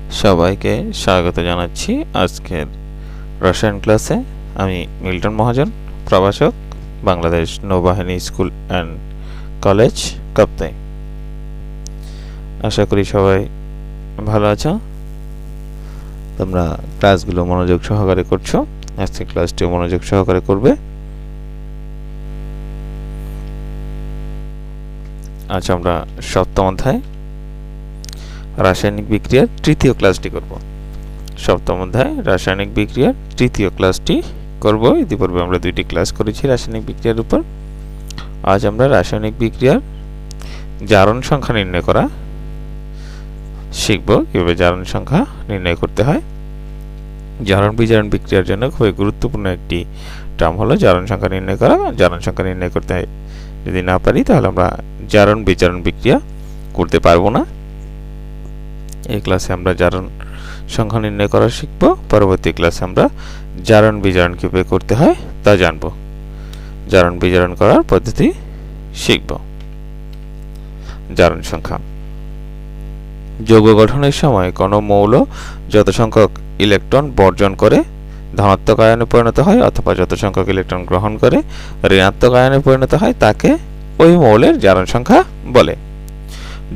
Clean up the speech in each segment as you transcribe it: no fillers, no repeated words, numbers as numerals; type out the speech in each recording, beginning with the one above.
সবাইকে স্বাগত জানাচ্ছি আজকের রসায়ন ক্লাসে। আমি মিল্টন মহাজন, প্রভাষক, বাংলাদেশ নৌবাহিনী স্কুল অ্যান্ড কলেজ, কাপ্তাই। আশা করি সবাই ভালো আছো। তোমরা ক্লাসগুলো মনোযোগ সহকারে করছো, আজকের ক্লাসটিও মনোযোগ সহকারে করবে। আজ আমরা সপ্তম অধ্যায় রাসায়নিক বিক্রিয়ার তৃতীয় ক্লাসটি করব। সপ্তম অধ্যায় রাসায়নিক বিক্রিয়ার তৃতীয় ক্লাসটি করব। ইতিপূর্বে আমরা দুইটি ক্লাস করেছি রাসায়নিক বিক্রিয়ার উপর। আজ আমরা রাসায়নিক বিক্রিয়ার জারণ সংখ্যা নির্ণয় করা শিখব, কিভাবে জারণ সংখ্যা নির্ণয় করতে হয়। জারণ বিজারণ বিক্রিয়ার জন্য খুবই গুরুত্বপূর্ণ একটি টার্ম হলো জারণ সংখ্যা নির্ণয় করা। জারণ সংখ্যা নির্ণয় করতে যদি না পারি তাহলে আমরা জারণ বিজারণ বিক্রিয়া করতে পারবো না। এই ক্লাসে আমরা জারণ সংখ্যা নির্ণয় করা শিখব। পরবর্তী ক্লাসে আমরা জারণ বিজারণ কিভাবে করতে হয় তা জানব। জারণ বিজারণ করার পদ্ধতি শিখব। জারণ সংখ্যা। যৌগ গঠনের সময় কোনো মৌল যত সংখ্যক ইলেকট্রন বর্জন করে ধনাত্মক আয়নে পরিণত হয় অথবা যত সংখ্যক ইলেকট্রন গ্রহণ করে ঋণাত্মক আয়নে পরিণত হয় তাকে ওই মৌলের জারণ সংখ্যা বলে।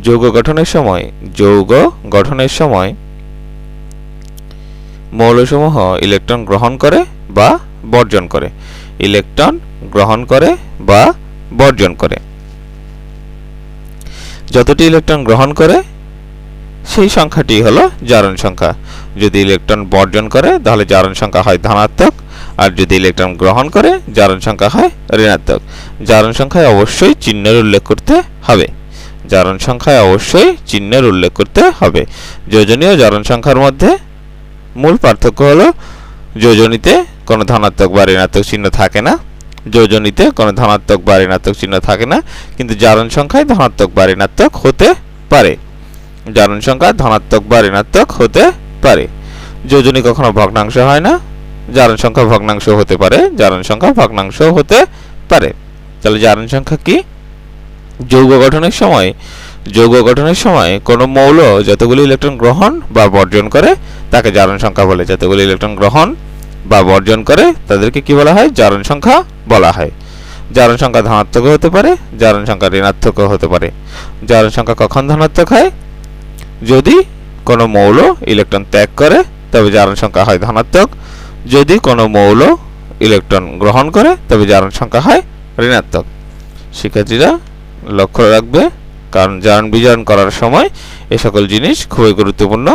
যৌগ গঠনের সময় মৌলসমূহ ইলেকট্রন গ্রহণ করে বা বর্জন করে। ইলেকট্রন গ্রহণ করে বা বর্জন করে। যতটি ইলেকট্রন গ্রহণ করে সেই সংখ্যাটি হলো জারণ সংখ্যা। যদি ইলেকট্রন বর্জন করে তাহলে জারণ সংখ্যা হয় ধনাত্মক, আর যদি ইলেকট্রন গ্রহণ করে জারণ সংখ্যা হয় ঋণাত্মক। জারণ সংখ্যায় অবশ্যই চিহ্নের উল্লেখ করতে হবে। জারণ সংখ্যায় অবশ্যই চিহ্নের উল্লেখ করতে হবে। যোজনীয় জারণ সংখ্যার মধ্যে মূল পার্থক্য হলো যোজনীতে কোনো ধনাত্মক বা ঋণাত্মক চিহ্ন থাকে না। যোজনীতে কোনো ধনাত্মক বা ঋণাত্মক চিহ্ন থাকে না, কিন্তু জারণ সংখ্যায় ধনাত্মক বা ঋণাত্মক হতে পারে। জারণ সংখ্যা ধনাত্মক বা ঋণাত্মক হতে পারে। যোজনী কখনো ভগ্নাংশ হয় না। জারণ সংখ্যা ভগ্নাংশ হতে পারে। জারণ সংখ্যা ভগ্নাংশ হতে পারে। তাহলে জারণ সংখ্যা কি? যৌগ গঠনের সময় কোনো মৌল যতগুলি ইলেকট্রন গ্রহণ বা বর্জন করে তাকে জারণ সংখ্যা বলে। যতগুলি ইলেকট্রন গ্রহণ বা বর্জন করে তাদেরকে কি বলা হয়? জারণ সংখ্যা বলা হয়। জারণ সংখ্যা ধনাত্মক হতে পারে, জারণ সংখ্যা ঋণাত্মক হতে পারে। জারণ সংখ্যা কখন ধনাত্মক হয়? যদি কোনো মৌল ইলেকট্রন ত্যাগ করে তবে জারণ সংখ্যা হয় ধনাত্মক। যদি কোনো মৌল ইলেকট্রন গ্রহণ করে তবে জারণ সংখ্যা হয় ঋণাত্মক। শিক্ষার্থীরা লক্ষ্য রাখবে, কারণ জারণ বিজারণ করার সময় এই সকল জিনিস খুবই গুরুত্বপূর্ণ।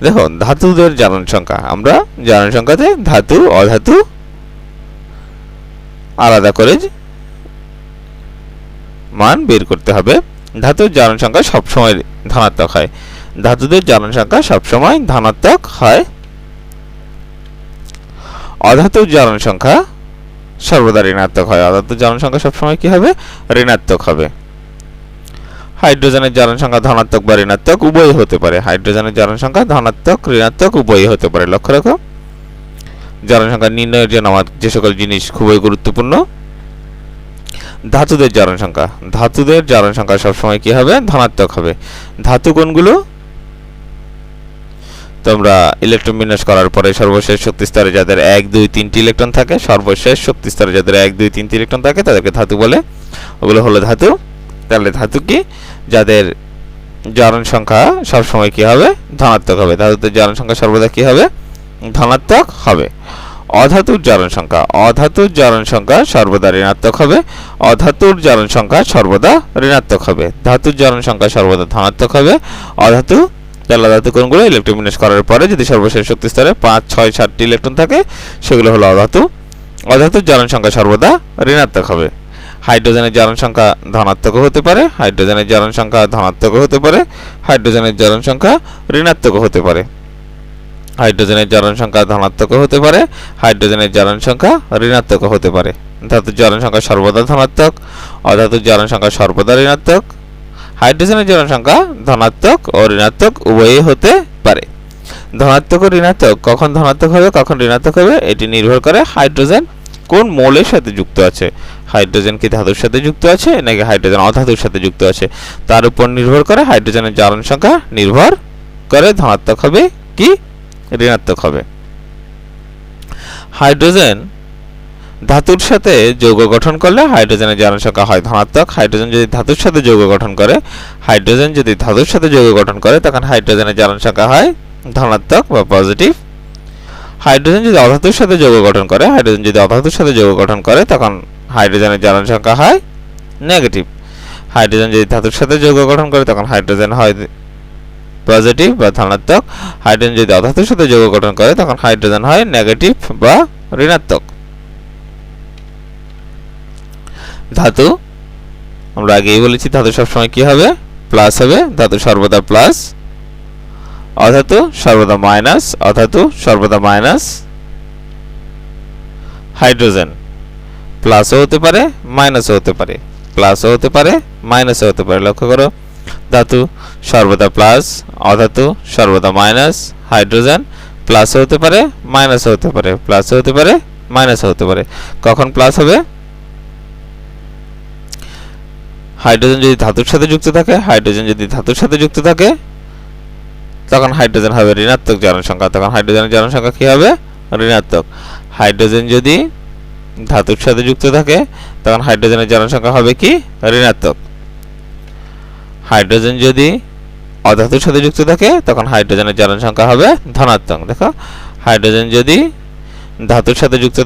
দেখো, ধাতুদের জারণ সংখ্যা। আমরা জারণ সংখ্যাতে ধাতু অধাতু আলাদা করে মান বের করতে হবে। ধাতুর জারণ সংখ্যা সবসময় ধনাত্মক হয়। ধাতুদের জারণ সংখ্যা সবসময় ধনাত্মক হয়। অধাতুর জারণ সংখ্যা সর্বদা ঋণাত্মক হয়। অধাতুর জারণ সংখ্যা সবসময় কি হবে? ঋণাত্মক হবে। হাইড্রোজেনের জারণ সংখ্যা ধনাত্মক বা ঋণাত্মক উভয়ই হতে পারে। হাইড্রোজেনের জারণ সংখ্যা ধনাত্মক ঋণাত্মক উভয়ই হতে পারে। লক্ষ্য রাখো, জারণ সংখ্যা নির্ণয়ের জন্য আমার যে সকল জিনিস খুবই গুরুত্বপূর্ণ। ধাতুদের জারণ সংখ্যা। ধাতুদের জারণ সংখ্যা সবসময় কি হবে? ধনাত্মক হবে। ধাতু কোনগুলো? তোমরা ইলেকট্রন বিন্যাস করার পরে সর্বশেষ শক্তি স্তরে যাদের 1, 2, 3টি ইলেকট্রন থাকে, সর্বশেষ শক্তি স্তরে যাদের 1, 2, 3টি ইলেকট্রন থাকে তাদেরকে ধাতু বলে। ওগুলো হলো ধাতু। তাহলে ধাতু কি? যাদের জারণ সংখ্যা সবসময় কি হবে? ধনাত্মক হবে। ধাতুদের জারণ সংখ্যা সর্বদা কি হবে? ধনাত্মক হবে। অধাতুর জারণ সংখ্যা। অধাতুর জারণ সংখ্যা সর্বদা ঋণাত্মক হবে। অধাতুর জারণ সংখ্যা সর্বদা ঋণাত্মক হবে। ধাতুর জারণ সংখ্যা সর্বদা ধনাত্মক হবে। অধাতু ধাতু কোনগুলো? ইলেকট্রন বিন্যাস করার পরে যদি সর্বশেষ শক্তি স্তরে 5, 6, 7টি ইলেকট্রন থাকে সেগুলো হলো অধাতু। অধাতুর জারণ সংখ্যা সর্বদা ঋণাত্মক হবে। হাইড্রোজেনের জারণ সংখ্যা ধনাত্মক হতে পারে। হাইড্রোজেনের জারণ সংখ্যা ধনাত্মক হতে পারে। হাইড্রোজেনের জারণ সংখ্যা ঋণাত্মক হতে পারে। হাইড্রোজেনের জারণ সংখ্যা ধনাত্মক হতে পারে। হাইড্রোজেনের জারণ সংখ্যা ঋণাত্মক হতে পারে। ধাতুর জারণ সংখ্যা সর্বদা ধনাত্মক। অধাতুর জারণ সংখ্যা সর্বদা ঋণাত্মক। হাইড্রোজেনের জারণ সংখ্যা ধনাত্মক ও ঋণাত্মক উভয়ই হতে পারে। ধনাত্মক ও ঋণাত্মক কখন ধনাত্মক হবে কখন ঋণাত্মক হবে এটি নির্ভর করে হাইড্রোজেন কোন মৌলের সাথে যুক্ত আছে, হাইড্রোজেন কি ধাতুর সাথে যুক্ত আছে নাকি হাইড্রোজেন অধাতুর সাথে যুক্ত আছে, তার উপর নির্ভর করে হাইড্রোজেনের জারণ সংখ্যা নির্ভর করে ধনাত্মক হবে কি ঋণাত্মক হবে। হাইড্রোজেন ধাতুর সাথে যৌগ গঠন করলে হাইড্রোজেনের জারণ সংখ্যা হয় ধনাত্মক। হাইড্রোজেন যদি ধাতুর সাথে যৌগ গঠন করে তখন হাইড্রোজেনের জারণ সংখ্যা হয় ধনাত্মক বা পজিটিভ। হাইড্রোজেন যদি অধাতুর সাথে যৌগ গঠন করে তখন হাইড্রোজেনের জারণ সংখ্যা হয় নেগেটিভ। হাইড্রোজেন যদি ধাতুর সাথে যৌগ গঠন করে তখন হাইড্রোজেন হয় পজিটিভ বা ধনাত্মক। হাইড্রোজেন যদি অধাতুর সাথে যৌগ গঠন করে তখন হাইড্রোজেন হয় নেগেটিভ বা ঋণাত্মক। ধাতু আমরা আগেই বলেছি ধাতু সবসময় কি হবে, প্লাস হবে। ধাতু সর্বদা প্লাস, অধাতু সর্বদা মাইনাস, হাইড্রোজেন প্লাসও হতে পারে মাইনাসও হতে পারে, লক্ষ্য করো। ধাতু সর্বদা প্লাস, অধাতু সর্বদা মাইনাস, হাইড্রোজেন প্লাসও হতে পারে মাইনাসও হতে পারে। কখন প্লাস হবে? হাইড্রোজেন যদি ধাতুর সাথে যুক্ত থাকে তখন হাইড্রোজেন হবে ঋণাত্মক জারণ সংখ্যা, তখন হাইড্রোজেনের জারণ সংখ্যা কি হবে ঋণাত্মক। হাইড্রোজেন যদি ধাতুর সাথে যুক্ত থাকে তখন হাইড্রোজেনের জারণ সংখ্যা হবে কি ঋণাত্মক। হাইড্রোজেন যদি অধাতুর সাথে যুক্ত থাকে তখন হাইড্রোজেনের জারণ সংখ্যা হবে ধনাত্মক। দেখো, হাইড্রোজেন যদি ধাতুর সাথে যুক্ত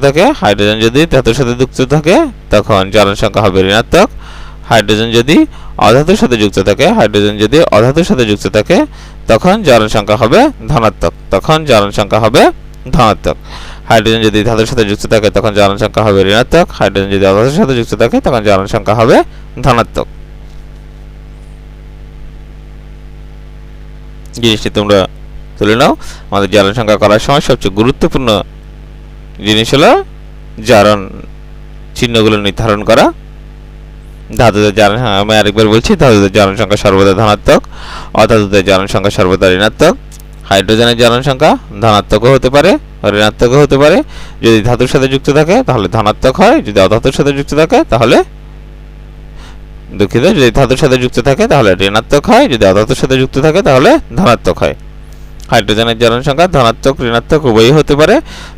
থাকে তখন জারণ সংখ্যা হবে ঋণাত্মক। হাইড্রোজেন যদি অধাতুর সাথে যুক্ত থাকে তখন জারণ সংখ্যা হবে ধনাত্মক। হাইড্রোজেন যদি ধাতুর সাথে যুক্ত থাকে তখন জারণ সংখ্যা হবে ঋণাত্মক। হাইড্রোজেন যদি অধাতুর সাথে যুক্ত থাকে তখন জারণ সংখ্যা হবে ধনাত্মক। জিনিসটি তোমরা তুলে নাও। আমাদের জারণ সংখ্যা করার সময় সবচেয়ে গুরুত্বপূর্ণ জিনিস হলো জারণ চিহ্নগুলো নির্ধারণ করা। ধাতুদের জারণ, আমি আরেকবার বলছি, ধাতুদের জারণ সংখ্যা সর্বদা ধনাত্মক, অধাতুদের জারণ সংখ্যা সর্বদা ঋণাত্মক। হাইড্রোজেনের জারণ সংখ্যা ধনাত্মকও হতে পারে ঋণাত্মকও হতে পারে। যদি ধাতুর সাথে যুক্ত থাকে তাহলে ধনাত্মক হয়, যদি অধাতুর সাথে যুক্ত থাকে তাহলে যদি ধাতুর সাথে যুক্ত থাকে তাহলে ঋণাত্মক হয়, যদি অধাতুর সাথে যুক্ত থাকে তাহলে ধনাত্মক হয়। হাইড্রোজেনের জারণ সংখ্যা ধনাত্মক ঋণাত্মক উভয়ই হতে পারে।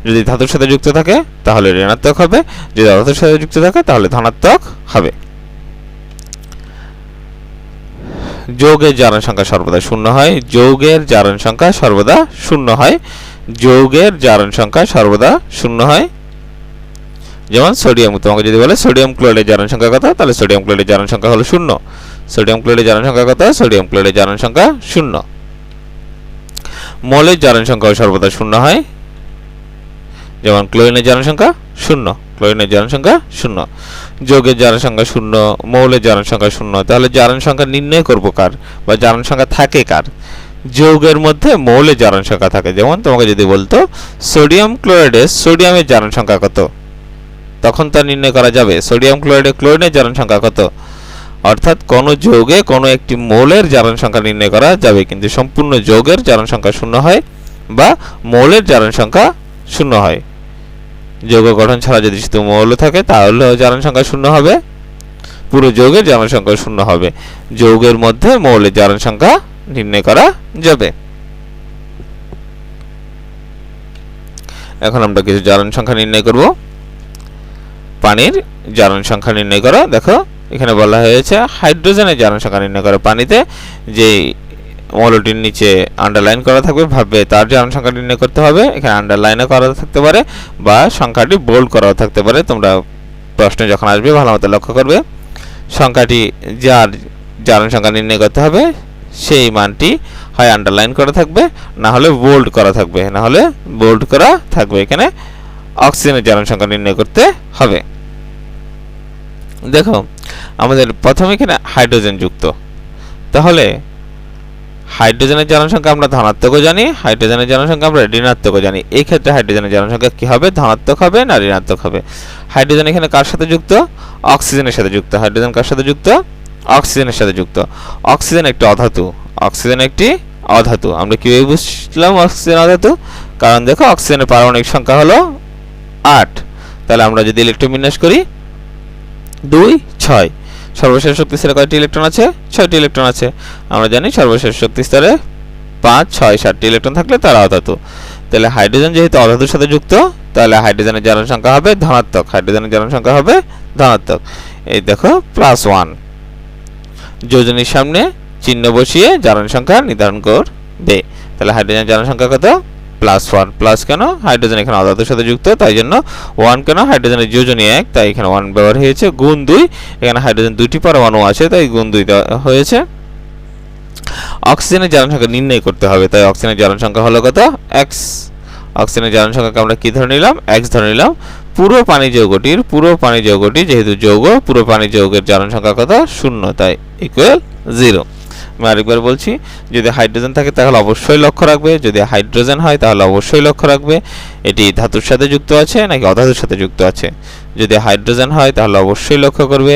যদি ধাতুর সাথে যুক্ত থাকে তাহলে ঋণাত্মক হবে, যদি অধাতুর সাথে যুক্ত থাকে তাহলে ধনাত্মক হবে। যৌগের জারণ সংখ্যা সর্বদা শূন্য হয়। যেমন সোডিয়াম, তোমাকে যদি বলে সোডিয়াম ক্লোরাইডের জারণ সংখ্যা কত, তাহলে সোডিয়াম ক্লোরাইডের জারণ সংখ্যা হলো 0। সোডিয়াম ক্লোরাইডের জারণ সংখ্যা কত? সোডিয়াম ক্লোরাইডের জারণ সংখ্যা 0। মৌলের জারণ সংখ্যা সর্বদা শূন্য হয়। যেমন ক্লোরিনের জারণ সংখ্যা 0। যৌগের জারণ সংখ্যা 0, মৌলের জারণ সংখ্যা 0। তাহলে জারণ সংখ্যা নির্ণয় করব কার, বা জারণ সংখ্যা থাকে কার? যৌগের মধ্যে মৌলের জারণ সংখ্যা থাকে। যেমন তোমাকে যদি বলতো সোডিয়াম ক্লোরাইডে সোডিয়ামের জারণ সংখ্যা কত, তখন তা নির্ণয় করা যাবে। সোডিয়াম ক্লোরাইডে ক্লোরিনের জারণ সংখ্যা কত, অর্থাৎ কোন যৌগে কোন একটি মৌলের জারণ সংখ্যা নির্ণয় করা যাবে, কিন্তু সম্পূর্ণ যৌগের জারণ সংখ্যা 0 হয় বা মৌলের জারণ সংখ্যা 0 হয়। যৌগ গঠন ছাড়া যদি শুধু মৌল থাকে তাহলে জারণ সংখ্যা 0 হবে, পুরো যৌগের জারণ সংখ্যা 0 হবে। যৌগের মধ্যে মৌলের জারণ সংখ্যা নির্ণয় করা যাবে। এখন আমরা কিছু জারণ সংখ্যা নির্ণয় করব। পানির জারণ সংখ্যা নির্ণয় করো। দেখো, এখানে বলা হয়েছে হাইড্রোজেনের জারণ সংখ্যা নির্ণয় করো। পানিতে যে মৌলটির নিচে আন্ডারলাইন করা থাকবে, ভাববে তার জারণ সংখ্যা নির্ণয় করতে হবে। এখানে আন্ডারলাইনও করা থাকতে পারে বা সংখ্যাটি বোল্ড করাও থাকতে পারে। তোমরা প্রশ্নে যখন আসবে ভালো মতো লক্ষ্য করবে। সংখ্যাটি যার জারণ সংখ্যা নির্ণয় করতে হবে সেই মানটি হয় আন্ডারলাইন করা থাকবে, না হলে বোল্ড করা থাকবে। এখানে অক্সিজেনের জারণ সংখ্যা নির্ণয় করতে হবে। দেখো, আমাদের প্রথমে এখানে হাইড্রোজেন যুক্ত, তাহলে হাইড্রোজেনের জারণ সংখ্যা আমরা ধনাত্মকও জানি, হাইড্রোজেনের জারণ সংখ্যা আমরা ঋণাত্মকও জানি। এই ক্ষেত্রে হাইড্রোজেনের জারণ সংখ্যা কি হবে, ধনাত্মক হবে না ঋণাত্মক হবে? হাইড্রোজেন এখানে কার সাথে যুক্ত? অক্সিজেনের সাথে যুক্ত। হাইড্রোজেন কার সাথে যুক্ত? অক্সিজেনের সাথে যুক্ত। অক্সিজেন একটি অধাতু। আমরা কিভাবে বুঝলাম অক্সিজেন অধাতু? কারণ দেখো, অক্সিজেনের পারমাণবিক সংখ্যা হলো 8, তাহলে আমরা যদি ইলেকট্রন বিন্যাস করি 2 6 সর্বশেষ শক্তি স্তরে কয়টি ইলেকট্রন আছে 6টি ইলেকট্রন আছে আমরা জানি সর্বশেষ শক্তি স্তরে 5 6 7টি ইলেকট্রন থাকলে তারা অধাতু তাহলে হাইড্রোজেন যেহেতু অধাতুর সাথে যুক্ত তাহলে হাইড্রোজেনের জারণ সংখ্যা হবে ধনাত্মক হাইড্রোজেনের জারণ সংখ্যা হবে ধনাত্মক এই দেখো +1 যোজনীর সামনে চিহ্ন বসিয়ে জারণ সংখ্যা নির্ধারণ করবে তাহলে হাইড্রোজেনের জারণ সংখ্যা কত +1 প্লাস কেন হাইড্রোজেন এখানে অধাতুর সাথে যুক্ত তাই জন্য 1 কেন হাইড্রোজেনের যোজনী 1 তাই এখানে 1 ব্যবহার হয়েছে গুণ 2 এখানে হাইড্রোজেন দুটি পরমাণু আছে তাই গুণ 2 হয়েছে অক্সিজেনের জারণ সংখ্যা নির্ণয় করতে হবে তাই অক্সিজেনের জারণ সংখ্যা হলো কত x অক্সিজেনের জারণ সংখ্যাকে আমরা কি ধরে নিলাম x ধরে নিলাম পুরো পানি যৌগটি যেহেতু যৌগ পুরো পানি যৌগের জারণ সংখ্যা কত 0 তাই ইকুয়াল 0 আমি আরেকবার বলছি যদি হাইড্রোজেন থাকে তাহলে অবশ্যই লক্ষ্য রাখবে যদি হাইড্রোজেন হয় তাহলে অবশ্যই লক্ষ্য রাখবে এটি ধাতুর সাথে যুক্ত আছে নাকি অধাতুর সাথে যুক্ত আছে যদি হাইড্রোজেন হয় তাহলে অবশ্যই লক্ষ্য করবে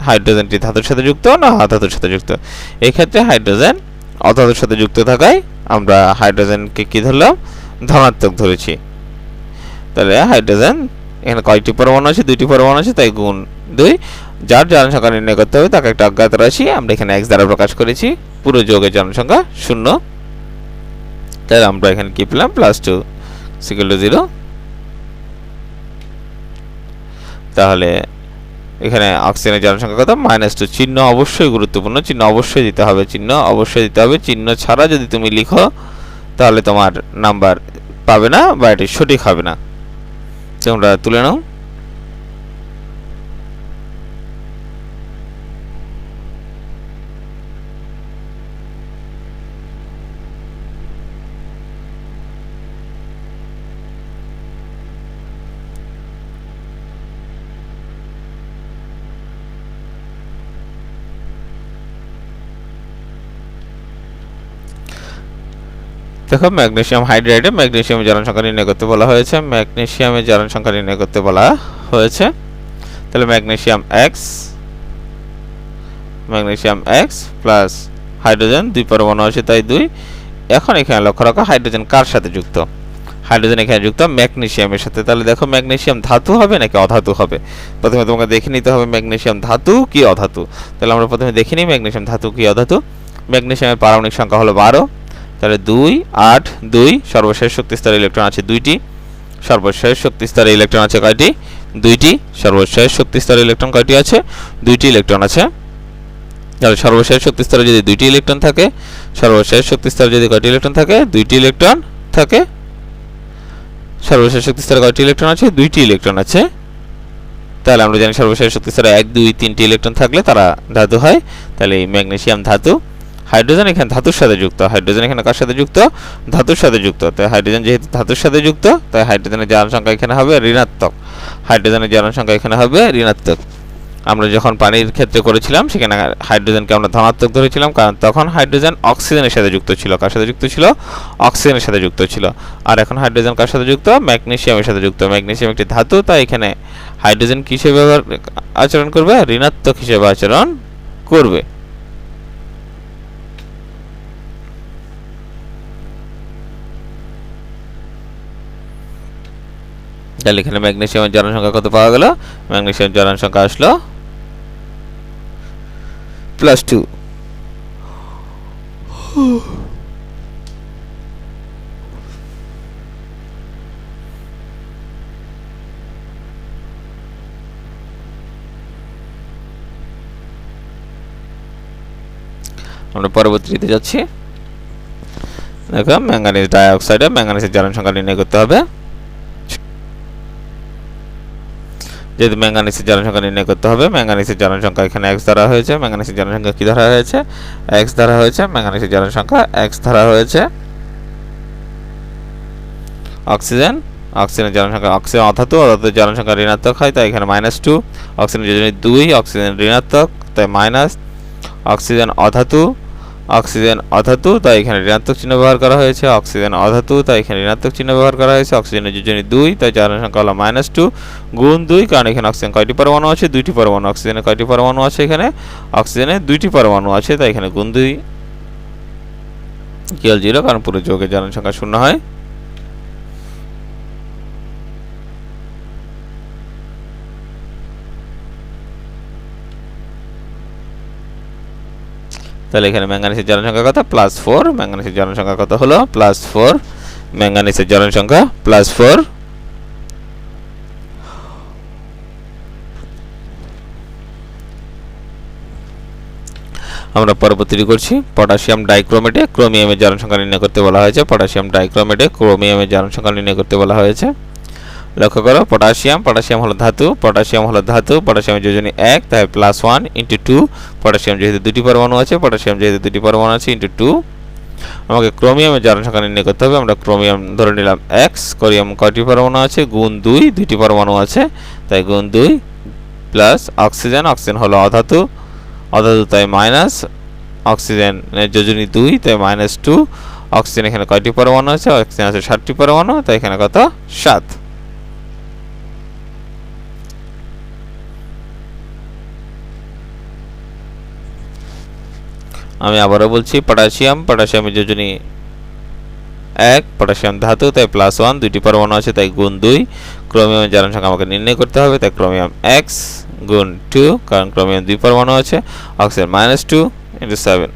হাইড্রোজেনটি ধাতুর সাথে যুক্ত না অধাতুর সাথে যুক্ত এই ক্ষেত্রে হাইড্রোজেন অধাতুর সাথে যুক্ত থাকায় আমরা হাইড্রোজেনকে কি ধরলাম ধনাত্মক ধরেছি তাহলে হাইড্রোজেন এখানে কয়টি পরমাণু আছে দুইটি পরমাণু আছে তাই গুণ 2 যার জারণ সংখ্যা নির্ণয় করতে হবে তাকে একটা অজ্ঞাত রাশি আমরা এখানে x দ্বারা প্রকাশ করেছি পুরো যৌগের জারণ সংখ্যা 0 তাহলে আমরা এখানে কি পেলাম +2 0 তাহলে এখানে অক্সিজেনের জারণ সংখ্যা কত -2 চিহ্ন অবশ্যই গুরুত্বপূর্ণ চিহ্ন অবশ্যই দিতে হবে চিহ্ন ছাড়া যদি তুমি লিখো তাহলে তোমার নাম্বার পাবে না বা এটি সঠিক হবে না তোমরা তুলে নাও দেখো ম্যাগনেসিয়াম হাইড্রাইডে ম্যাগনেসিয়ামের জারণ সংখ্যা নির্ণয় করতে বলা হয়েছে তাহলে ম্যাগনেসিয়াম x প্লাস হাইড্রোজেন দুই পরমাণু আছে তাই 2 এখন এখানে লক্ষ্য রাখো হাইড্রোজেন কার সাথে যুক্ত হাইড্রোজেন এখানে যুক্ত ম্যাগনেসিয়ামের সাথে তাহলে দেখো ম্যাগনেসিয়াম ধাতু হবে নাকি অধাতু হবে প্রথমে তোমাকে দেখে নিতে হবে ম্যাগনেসিয়াম ধাতু কি অধাতু তাহলে আমরা প্রথমে দেখে নিই ম্যাগনেসিয়াম ধাতু কি অধাতু ম্যাগনেসিয়ামের পারমাণবিক সংখ্যা হলো 12 তাহলে 2 8 2 সর্বশেষ শক্তি স্তরে ইলেকট্রন আছে 2টি সর্বশেষ শক্তি স্তরে ইলেকট্রন আছে কয়টি 2টি সর্বশেষ শক্তি স্তরে ইলেকট্রন কয়টি আছে 2টি ইলেকট্রন আছে তাহলে সর্বশেষ শক্তি স্তরে যদি 2টি ইলেকট্রন থাকে সর্বশেষ শক্তি স্তরে যদি কয়টি ইলেকট্রন থাকে 2টি ইলেকট্রন থাকে সর্বশেষ শক্তি স্তরে কয়টি ইলেকট্রন আছে 2টি ইলেকট্রন আছে তাহলে আমরা জানি সর্বশেষ শক্তি স্তরে 1 2 3টি ইলেকট্রন থাকলে তারা ধাতু হয় তাহলে এই ম্যাগনেসিয়াম ধাতু হাইড্রোজেন এখানে ধাতুর সাথে যুক্ত হাইড্রোজেন এখানে কার সাথে যুক্ত ধাতুর সাথে যুক্ত তাই হাইড্রোজেন যেহেতু ধাতুর সাথে যুক্ত তাই হাইড্রোজেনের জারণ সংখ্যা এখানে হবে ঋণাত্মক আমরা যখন পানির ক্ষেত্রে করেছিলাম সেখানে হাইড্রোজেনকে আমরা ধনাত্মক ধরেছিলাম কারণ তখন হাইড্রোজেন অক্সিজেনের সাথে যুক্ত ছিল কার সাথে যুক্ত ছিল অক্সিজেনের সাথে যুক্ত ছিল আর এখন হাইড্রোজেন কার সাথে যুক্ত ম্যাগনেসিয়ামের সাথে যুক্ত ম্যাগনেসিয়াম একটি ধাতু তাই এখানে হাইড্রোজেন কি হিসেবে আচরণ করবে ঋণাত্মক হিসেবে আচরণ করবে তাহলে এখানে ম্যাগনেসিয়ামের জারণ সংখ্যা কত পাওয়া গেল ম্যাগনেসিয়ামের জারণ সংখ্যা আসলো +2 আমরা পরবর্তীতে যাচ্ছি দেখো ম্যাঙ্গানিজ ডাইঅক্সাইডে ম্যাঙ্গানিজের জারণ সংখ্যা নির্ণয় করতে হবে যেহেতু ম্যাঙ্গানিজের জারণ সংখ্যা নির্ণয় করতে হবে ম্যাঙ্গানিজের জারণ সংখ্যা এখানে x ধরা হয়েছে ম্যাঙ্গানিজের জারণ সংখ্যা কি ধরা হয়েছে x ধরা হয়েছে ম্যাঙ্গানিজের জারণ সংখ্যা x ধরা হয়েছে অক্সিজেনের জারণ সংখ্যা অক্সিজেন অধাতু জারণ সংখ্যা ঋণাত্মক হয় তাই এখানে -2 অক্সিজেন যোজনী 2 অক্সিজেন ঋণাত্মক তাই মাইনাস অক্সিজেন অধাতু তাই এখানে ঋণাত্মক চিহ্ন ব্যবহার করা হয়েছে অক্সিজেন অধাতু তাই এখানে ঋণাত্মক চিহ্ন ব্যবহার করা হয়েছে অক্সিজেনের যোজনী 2 তাই জারণ সংখ্যা হলো -2 গুণ 2 কারণ এখানে অক্সিজেন কয়টি পরমাণু আছে 2টি পরমাণু অক্সিজেনে কয়টি পরমাণু আছে এখানে অক্সিজেনে 2টি পরমাণু আছে তাই এখানে গুণ 2 ইকুয়াল 0 কারণ পুরো যৌগের জারণ সংখ্যা 0 হয় তাহলে এখানে ম্যাঙ্গানিসের জারণ সংখ্যা কত +4 ম্যাঙ্গানিসের জারণ সংখ্যা কত হলো +4 ম্যাঙ্গানিসের জারণ সংখ্যা +4 আমরা পরবর্তীটি করছি পটাশিয়াম ডাইক্রোমেটে ক্রোমিয়ামের জারণ সংখ্যা নির্ণয় করতে বলা হয়েছে পটাশিয়াম ডাইক্রোমেটে ক্রোমিয়ামের জারণ সংখ্যা নির্ণয় করতে বলা হয়েছে লক্ষ্য করো পটাশিয়াম হলো ধাতু পটাশিয়ামের যোজনী 1 তাই +1 * 2 পটাশিয়াম যেহেতু দুটি পরমাণু আছে * 2 আমাকে ক্রোমিয়ামের জারণ সংখ্যা নির্ণয় করতে হবে আমরা ক্রোমিয়াম ধরে নিলাম x ক্রোমিয়াম কয়টি পরমাণু আছে গুণ 2 দুটি পরমাণু আছে তাই গুণ 2 প্লাস অক্সিজেন হলো অধাতু তাই মাইনাস অক্সিজেনের যোজনী 2 তাই -2 অক্সিজেন এখানে কয়টি পরমাণু আছে অক্সিজেন আছে 7টি পরমাণু তাই এখানে কত 7 আমি আবারও বলছি পটাশিয়ামের যোজনী 1 পটাশিয়াম ধাতু তাই +1 দুটি পরমাণু আছে তাই গুণ 2 ক্রোমিয়ামের জারণ সংখ্যা আমাকে নির্ণয় করতে হবে তাই ক্রোমিয়াম x গুণ 2 কারণ ক্রোমিয়াম দুই পরমাণু আছে অক্সিজেন -2 * 7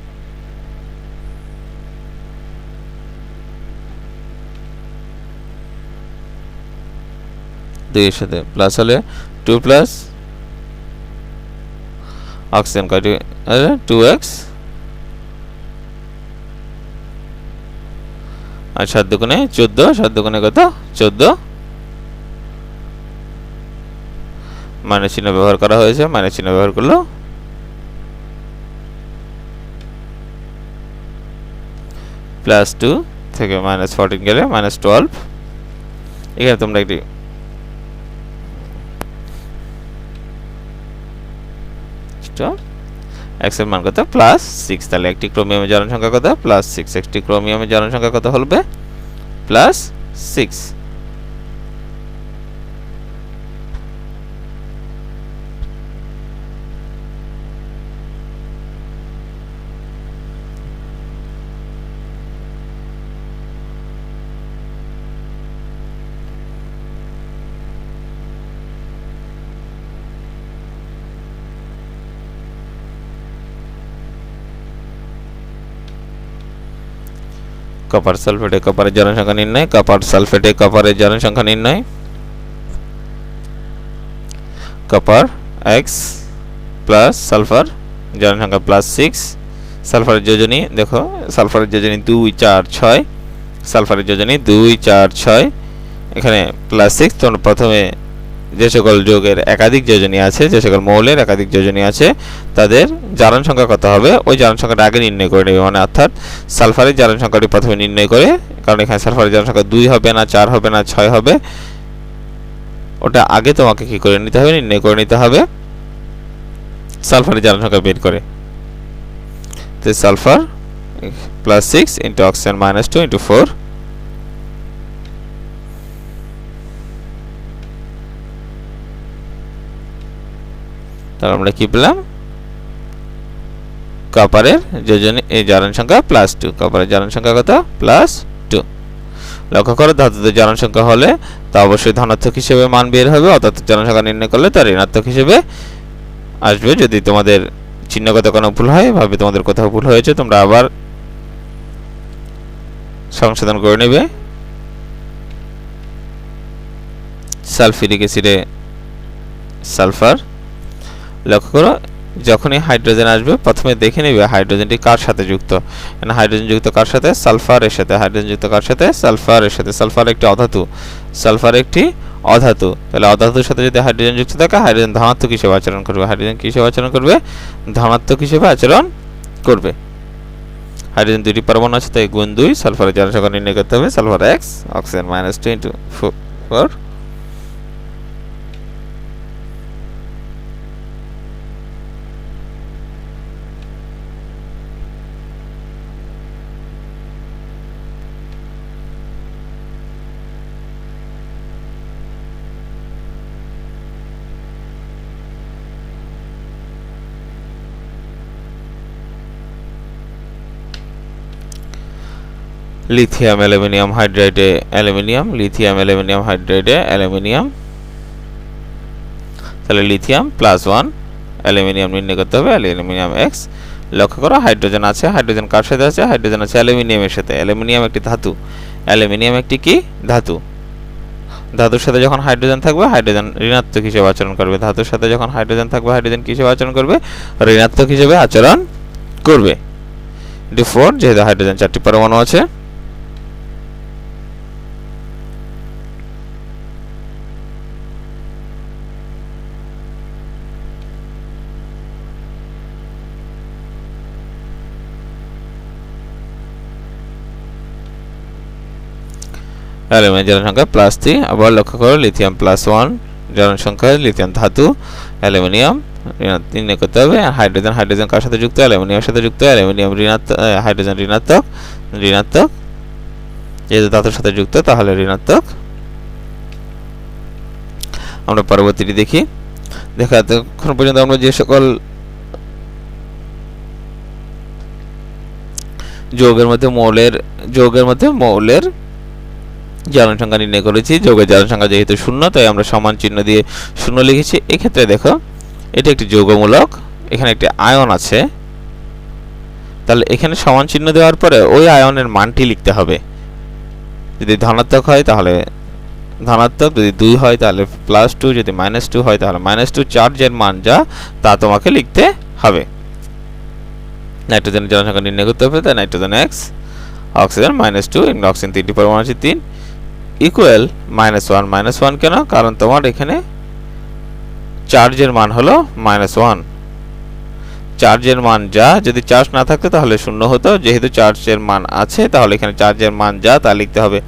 2 এর সাথে প্লাস হলে 2 প্লাস অক্সিজেন কয়টি 2x আর 7 দুগুণে 14 7 দুগুণে কত 14 মাইনাস চিহ্ন ব্যবহার করা হয়েছে মাইনাস চিহ্ন ব্যবহার করলো +2 থেকে -14 গেলে -12 এখানে তোমরা একটি x এর মান কত +6 তাহলে একটি ক্রোমিয়ামের জারণ সংখ্যা কত +6 একটি ক্রোমিয়ামের জারণ সংখ্যা কত হবে +6 কপার সালফেটে কপারের জারণ সংখ্যা নির্ণয় কপারের জারণ সংখ্যা নির্ণয় কপার x প্লাস সালফার জারণ সংখ্যা +6 সালফারের যোজনী দেখো সালফারের যোজনী 2 4 6 সালফারের যোজনী 2 4 6 এখানে +6 তোমরা প্রথমে যে সকল যৌগের একাধিক যোজনী আছে যে সকল মৌলের একাধিক যোজনী আছে তাদের জারণ সংখ্যা কত হবে ওই জারণ সংখ্যাটা আগে নির্ণয় করে নেবে মানে অর্থাৎ সালফারের জারণ সংখ্যাটি প্রথমে নির্ণয় করে কারণ এখানে সালফারের জারণ সংখ্যা 2 হবে না 4 হবে না 6 হবে ওটা আগে তোমাকে কি করে নিতে হবে নির্ণয় করে নিতে হবে সালফারের জারণ সংখ্যা বের করে তো সালফার +6 * অক্সিজেন -2 * 4 তাহলে আমরা কি পেলাম কপারের যোজনী এই জারণ সংখ্যা +2 কপারের জারণ সংখ্যা কত +2 লক্ষ্য করো ধাতুদের জারণ সংখ্যা হলে তা অবশ্যই ধনাত্মক হিসেবে মান বের হবে অধাতুর জারণ সংখ্যা নির্ণয় করলে তা ঋণাত্মক হিসেবে আসবে যদি তোমাদের চিহ্নগত কোনো ভুল হয় ভাবে তোমাদের কোথাও ভুল হয়েছে তোমরা আবার সংশোধন করে নেবে সালফিউরিক অ্যাসিডে সালফার লক্ষ্য করো যখনই হাইড্রোজেন আসবে প্রথমে দেখে নেবে হাইড্রোজেনটি কার সাথে যুক্ত এখানে হাইড্রোজেন যুক্ত কার সাথে সালফারের সাথে হাইড্রোজেন যুক্ত কার সাথে সালফারের সাথে সালফার একটি অধাতু তাহলে অধাতুর সাথে যদি হাইড্রোজেন যুক্ত থাকে হাইড্রোজেন ধনাত্মক হিসেবে আচরণ করবে ধনাত্মক হিসেবে আচরণ করবে হাইড্রোজেন দুটি পরমাণু আছে তাই গুণ 2 সালফারের জারণ সংখ্যা নির্ণয় করতে হবে sulphur x oxygen -2 * 4 lithium aluminium হাইড্রাইডে অ্যালুমিনিয়াম তাহলে লিথিয়াম +1 অ্যালুমিনিয়াম নির্ণয় করতে হবে অ্যালুমিনিয়াম x লক্ষ্য করো হাইড্রোজেন আছে, হাইড্রোজেন কার সাথে আছে? হাইড্রোজেন আছে অ্যালুমিনিয়ামের সাথে। অ্যালুমিনিয়াম একটি ধাতু, অ্যালুমিনিয়াম একটি কি ধাতু। ধাতুর সাথে যখন হাইড্রোজেন থাকবে হাইড্রোজেন ঋণাত্মক হিসেবে আচরণ করবে। ধাতুর সাথে যখন হাইড্রোজেন থাকবে হাইড্রোজেন কি হিসেবে আচরণ করবে? ঋণাত্মক হিসেবে আচরণ করবে। D4 যেহেতু হাইড্রোজেন 4টি পরমাণু আছে। অ্যালুমিনিয়াম জারণ সংখ্যা +3। আবার লক্ষ্য করো লিথিয়াম +1 জারণ সংখ্যা, লিথিয়াম ধাতু, অ্যালুমিনিয়াম নির্ণয় করতে হবে। হাইড্রোজেন, হাইড্রোজেন কার সাথে যুক্ত? অ্যালুমিনিয়ামের সাথে যুক্ত। অ্যালুমিনিয়াম ঋণাত্মক, হাইড্রোজেন ঋণাত্মক, ঋণাত্মক যেহেতু ধাতুর সাথে যুক্ত তাহলে ঋণাত্মক। আমরা পরবর্তীটি দেখি। দেখো এতক্ষণ পর্যন্ত আমরা যে সকল যৌগের মধ্যে মৌলের জারণ সংখ্যা নির্ণয় করেছি। যৌগের জারণ সংখ্যা যেহেতু 0 তাই আমরা সমান চিহ্ন দিয়ে 0 লিখেছি। এক্ষেত্রে দেখো এটা একটি যৌগমূলক, এখানে একটি আয়ন আছে, তাহলে এখানে সমান চিহ্ন দেওয়ার পরে ওই আয়নের মানটি লিখতে হবে। যদি ধনাত্মক হয় তাহলে ধনাত্মক, যদি 2 হয় তাহলে +2, যদি -2 হয় তাহলে -2। চার্জের মান যা তা তোমাকে লিখতে হবে। নাইট্রোজেনের জারণ সংখ্যা নির্ণয় করতে হবে, তাই নাইট্রোজেন X, অক্সিজেন -2, অক্সিজেন 3টি পরমাণু আছে 3, ইকুয়াল -1 1 কেন? কারণ তোমার এখানে চার্জের মান হলো -1। চার্জের মান যা, যদি চার্জ না থাকতো তাহলে 0 হতো। যেহেতু চার্জের মান আছে তাহলে এখানে চার্জের মান যা তা লিখতে হবে।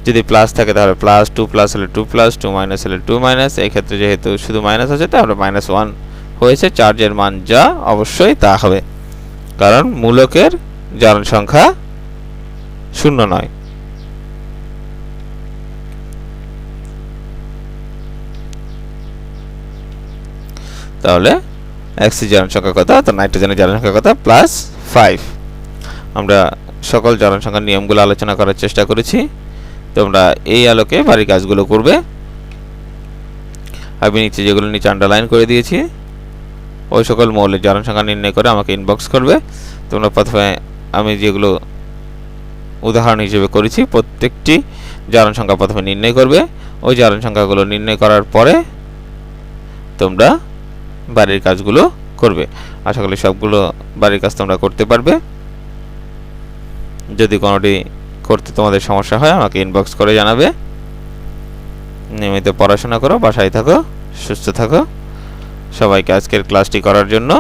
যদি প্লাস থাকে তাহলে +2, প্লাস হলে 2+, 2 মাইনাস হলে 2-, এই ক্ষেত্রে যেহেতু শুধু মাইনাস আছে তাহলে -1 হয়েছে। চার্জের মান যা অবশ্যই তা হবে, কারণ মূলকের জারণ সংখ্যা 0 নয়। তাহলে X এর জারণ সংখ্যা কত? তো নাইট্রোজেনের জারণ সংখ্যা কত? +5। আমরা সকল জারণ সংখ্যার নিয়মগুলো আলোচনা করার চেষ্টা করেছি। তোমরা এই আলোকে বাড়ির কাজগুলো করবে। আমি নিচে আন্ডারলাইন করে দিয়েছি, ওই সকল মৌলের জারণ সংখ্যা নির্ণয় করে আমাকে ইনবক্স করবে। তোমরা প্রথমে আমি যেগুলো উদাহরণ হিসেবে করেছি প্রত্যেকটি জারণ সংখ্যা প্রথমে নির্ণয় করবে। ওই জারণ সংখ্যাগুলো নির্ণয় করার পরে তোমরা বাড়ির কাজগুলো করবে। আশা করি সবগুলো বাড়ির কাজ তোমরা করতে পারবে। যদি কোনোটি করতে তোমাদের সমস্যা হয় আমাকে ইনবক্স করে জানাবে। নিয়মিত পড়াশোনা করো, বাসায় থাকো, সুস্থ থাকো। সবাইকে আজকের ক্লাসটি করার জন্য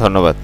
ধন্যবাদ।